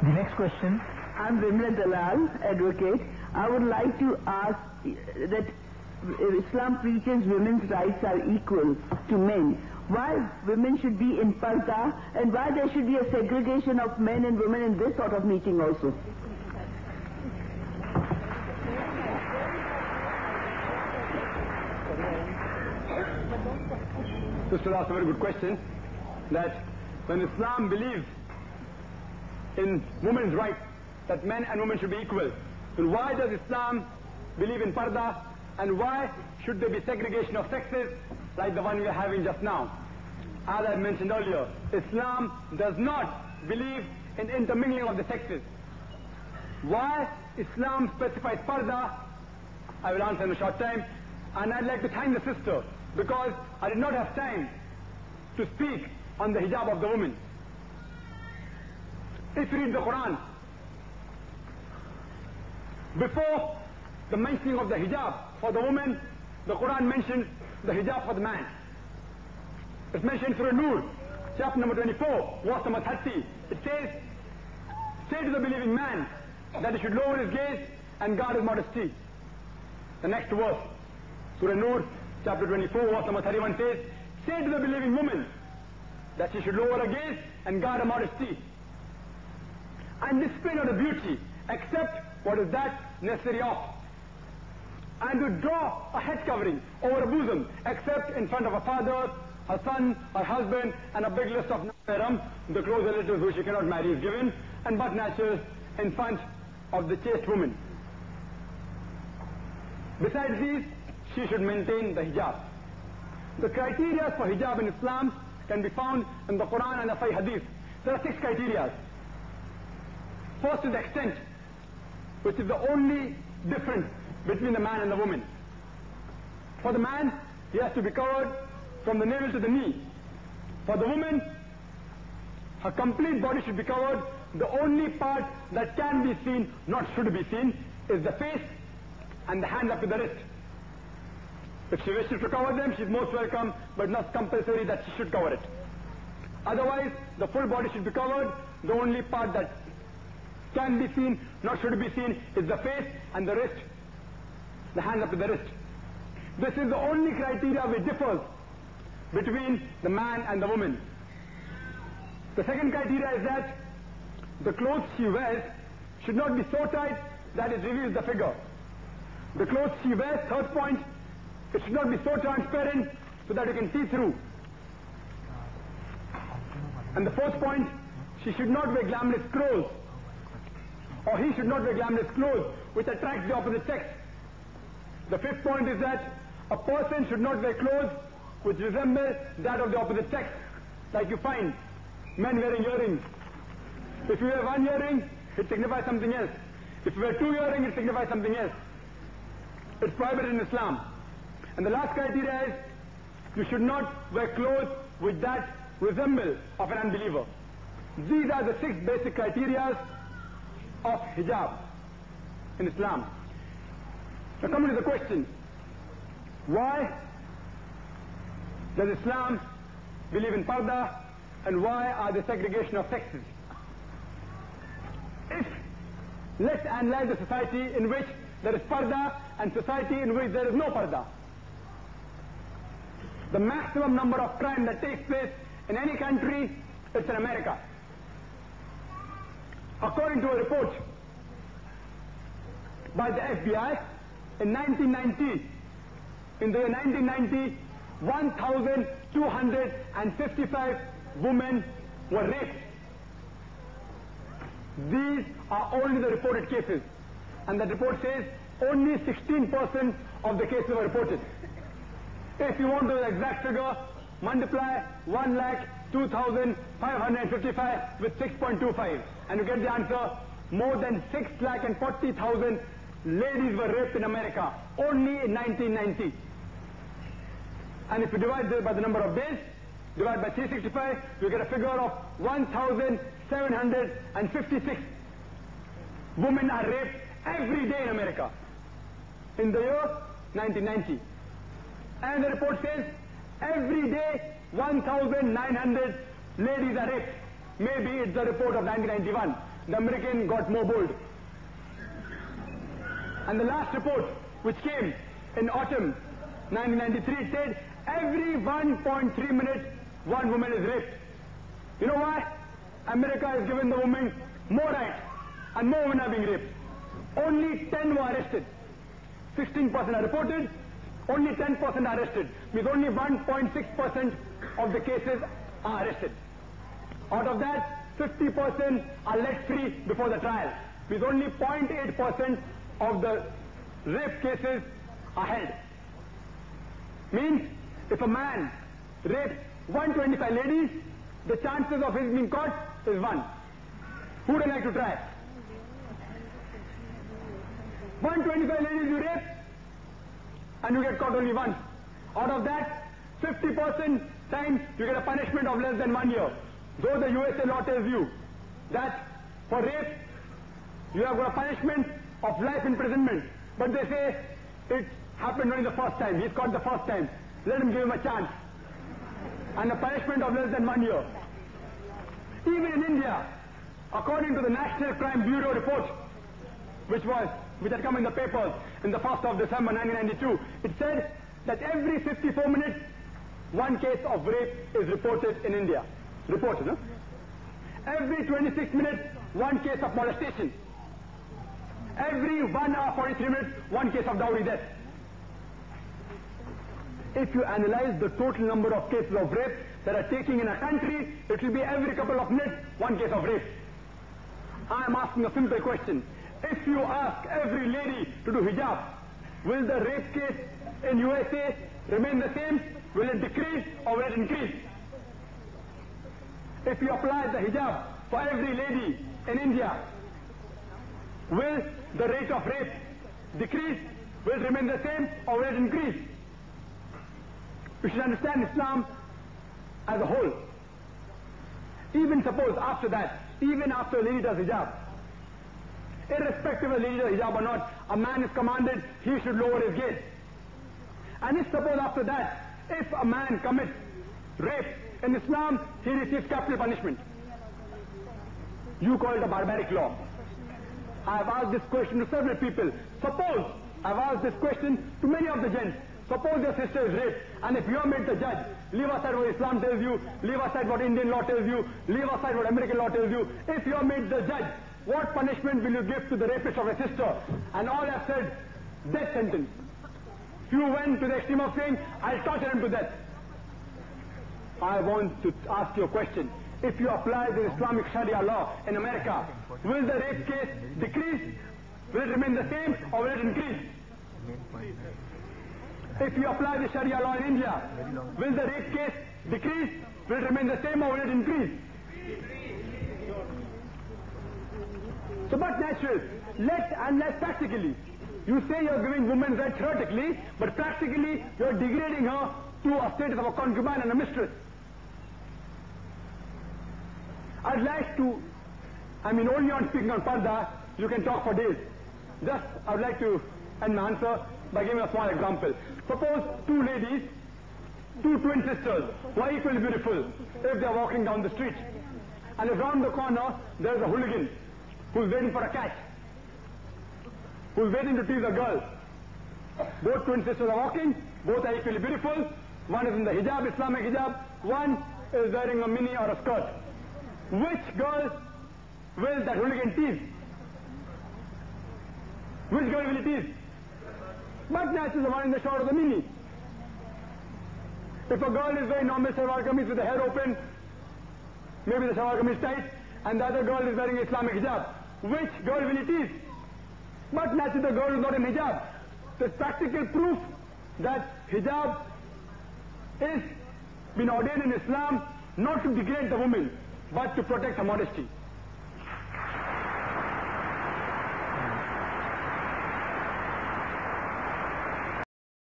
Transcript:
The next question. I'm Vimla Dalal, advocate. I would like to ask that Islam preaches women's rights are equal to men. Why women should be in parda, and why there should be a segregation of men and women in this sort of meeting also? Sister asked a very good question, that when Islam believes in women's rights, that men and women should be equal, then why does Islam believe in parda, and why should there be segregation of sexes like the one we are having just now? As I mentioned earlier, Islam does not believe in intermingling of the sexes. Why Islam specifies parda, I will answer in a short time, and I'd like to thank the sister, because I did not have time to speak on the hijab of the woman. If you read the Quran, before the mentioning of the hijab for the woman, the Quran mentions the hijab for the man. It's mentioned through Nur, chapter number 24, verse number 30. It says, say to the believing man that he should lower his gaze and guard his modesty. The next verse, Surah Nur, chapter 24, verse number 31 says, say to the believing woman that she should lower her gaze and guard her modesty, and display not the beauty except what is that necessary of, and to draw a head covering over a bosom except in front of her father, her son, her husband, and a big list of mahram, the close relatives who she cannot marry is given, and butt snatchers in front of the chaste woman. Besides these, she should maintain the hijab. The criteria for hijab in Islam can be found in the Quran and the Sahih Hadith. There are 6 criteria. First is the extent, which is the only difference between the man and the woman. For the man, he has to be covered from the navel to the knee. For the woman, her complete body should be covered. The only part that can be seen, not should be seen, is the face and the hand up to the wrist. If she wishes to cover them, she's most welcome, but not compulsory that she should cover it. Otherwise, the full body should be covered. The only part that can be seen, not should be seen, is the face and the wrist, the hand up to the wrist. This is the only criteria which differs between the man and the woman. The second criteria is that the clothes she wears should not be so tight that it reveals the figure. The clothes she wears, third point, it should not be so transparent so that you can see through. And the fourth point, she should not wear glamorous clothes, or he should not wear glamorous clothes which attracts the opposite sex. The fifth point is that a person should not wear clothes which resemble that of the opposite sex. Like you find men wearing earrings. If you wear one earring, it signifies something else. If you wear 2 earrings, it signifies something else. It's prohibited in Islam. And the last criteria is, you should not wear clothes which that resemble of an unbeliever. These are the 6 basic criteria of hijab in Islam. Now coming to the question, why does Islam believe in parda, and why are there segregation of sexes? Let's analyze the society in which there is parda and society in which there is no parda. The maximum number of crime that takes place in any country is in America. According to a report by the FBI, in 1990, in the year 1990, 1,255 women were raped. These are only the reported cases. And the report says only 16% of the cases were reported. If you want the exact figure, multiply 1,02,555 with 6.25, and you get the answer. More than 6,40,000 ladies were raped in America only in 1990. And if you divide this by the number of days, divide by 365, you get a figure of 1,756 women are raped every day in America in the year 1990. And the report says every day 1,900 ladies are raped. Maybe it's the report of 1991. the American got more bold. And the last report, which came in autumn 1993, said every 1.3 minutes, one woman is raped. You know why? America has given the women more rights, and more women are being raped. Only 10 were arrested. 16% are reported, only 10% are arrested. Means only 1.6% of the cases are arrested. Out of that, 50% are let free before the trial. Means only 0.8% of the rape cases are held. Means if a man rapes 125 ladies, the chances of his being caught is 1. Who would like to try? 125 ladies you rape, and you get caught only once. Out of that, 50% time you get a punishment of less than 1 year. Though the USA law tells you that for rape you have got a punishment of life imprisonment, but they say it happened only the first time. He's caught the first time. Let him give him a chance. And a punishment of less than 1 year. Even in India, according to the National Crime Bureau report, which had come in the papers in the 1st of December 1992, it said that every 54 minutes, one case of rape is reported in India. Reported, no? Every 26 minutes, one case of molestation. Every 1 hour 43 minutes, one case of dowry death. If you analyze the total number of cases of rape that are taking in a country, it will be every couple of minutes, one case of rape. I am asking a simple question. If you ask every lady to do hijab, will the rape case in USA remain the same? Will it decrease or will it increase? If you apply the hijab for every lady in India, will the rate of rape decrease? Will it remain the same or will it increase? We should understand Islam as a whole. Even suppose after that, even after a lady does hijab, irrespective of lady does hijab or not, a man is commanded he should lower his gaze. And if suppose after that, if a man commits rape in Islam, he receives capital punishment. You call it a barbaric law. I have asked this question to several people. Suppose, I have asked this question to many of the gents. Suppose your sister is raped, and if you are made the judge, leave aside what Islam tells you, leave aside what Indian law tells you, leave aside what American law tells you. If you are made the judge, what punishment will you give to the rapist of a sister? And all have said, death sentence. Few went to the extreme of saying, I'll torture him to death. I want to ask you a question. If you apply the Islamic Sharia law in America, will the rape case decrease? Will it remain the same or will it increase? If you apply the Sharia law in India, will the rape case decrease? Will it remain the same or will it increase? So but natural, unless practically, you say you're giving women rights theoretically, but practically you're degrading her to a status of a concubine and a mistress. I'd like to, only on speaking on parda, you can talk for days. Just, I would like to end my answer by giving a small example. Suppose two ladies, two twin sisters, who are equally beautiful, if they are walking down the street, and if round the corner there is a hooligan who's waiting for a catch, who's waiting to tease a girl. Both twin sisters are walking, both are equally beautiful. One is in the hijab, Islamic hijab, one is wearing a mini or a skirt. Which girl will that hooligan tease? Which girl will he tease? But naturally the one in the short of the mini. If a girl is wearing normal salwar kameez with the hair open, maybe the salwar kameez tight, and the other girl is wearing Islamic hijab, which girl will he tease? But naturally the girl is not in hijab. There's practical proof that hijab is been ordained in Islam not to degrade the woman, but to protect her modesty.